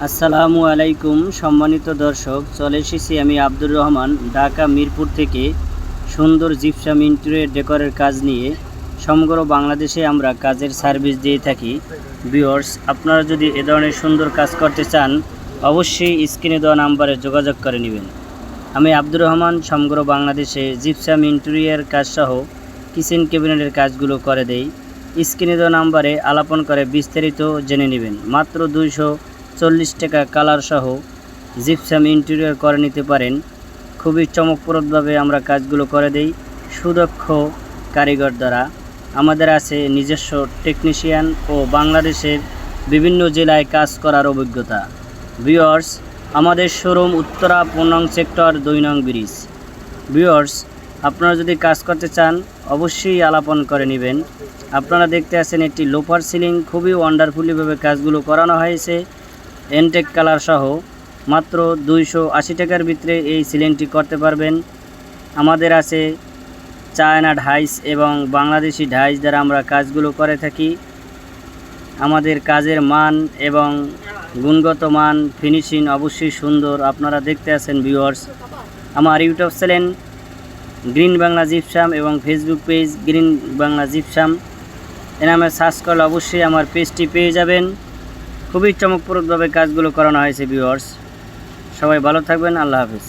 আসসালামু আলাইকুম সম্মানিত দর্শক, চলে এসেছি আমি আব্দুর রহমান ঢাকা মিরপুর থেকে সুন্দর জিপসাম ইন্টেরিয়র ডেকোরের কাজ নিয়ে। সমগ্র বাংলাদেশে আমরা কাজের সার্ভিস দিয়ে থাকি। ভিউয়ার্স, আপনারা যদি এ ধরনের সুন্দর কাজ করতে চান অবশ্যই স্ক্রিনে দেওয়া নাম্বারে যোগাযোগ করে নেবেন। আমি আব্দুর রহমান সমগ্র বাংলাদেশে জিপসাম ইন্টেরিয়র কাজসহ কিচেন ক্যাবিনেটের কাজগুলো করে দেই। স্ক্রিনে দেওয়া নাম্বারে আলাপন করে বিস্তারিত জেনে নেবেন। মাত্র 240 টাকা কালার সহ জিপসাম ইন্টেরিয়র করে নিতে পারেন। খুবই চমকপ্রদভাবে আমরা কাজগুলো করে দেই সুদক্ষ কারিগর দ্বারা। আমাদের আছে নিজস্ব টেকনিশিয়ান ও বাংলাদেশের বিভিন্ন জেলায় কাজ করার অভিজ্ঞতা। ভিউয়ার্স, আমাদের শোরুম উত্তরা 5 নং সেক্টর 2 নং ব্রিজ। ভিউয়ার্স, আপনারা যদি কাজ করতে চান অবশ্যই আলাপন করে নেবেন। আপনারা দেখতে আছেন একটি লোফার সিলিং, খুবই ওয়ান্ডারফুলিভাবে কাজগুলো করানো হয়েছে এনটেক কালার সহ। মাত্র 280 টাকার ভিতরে এই সিলিংটি করতে পারবেন। আমাদের আছে চায়না ঢাইস এবং বাংলাদেশি ঢাইস দ্বারা আমরা কাজগুলো করে থাকি। আমাদের কাজের মান এবং গুণগত মান ফিনিশিং অবশ্যই সুন্দর। আপনারা দেখতে আছেন ভিউয়ার্স, আমার YouTube channel green Bangla gypsum এবং Facebook page green Bangla gypsum এ নামে সার্চ করলে অবশ্যই আমার পেজটি পেয়ে যাবেন। খুবই চমকপ্রদভাবে কাজগুলো করানো হয়েছে ভিউয়ার্স। সবাই ভালো থাকবেন, আল্লাহ হাফেজ।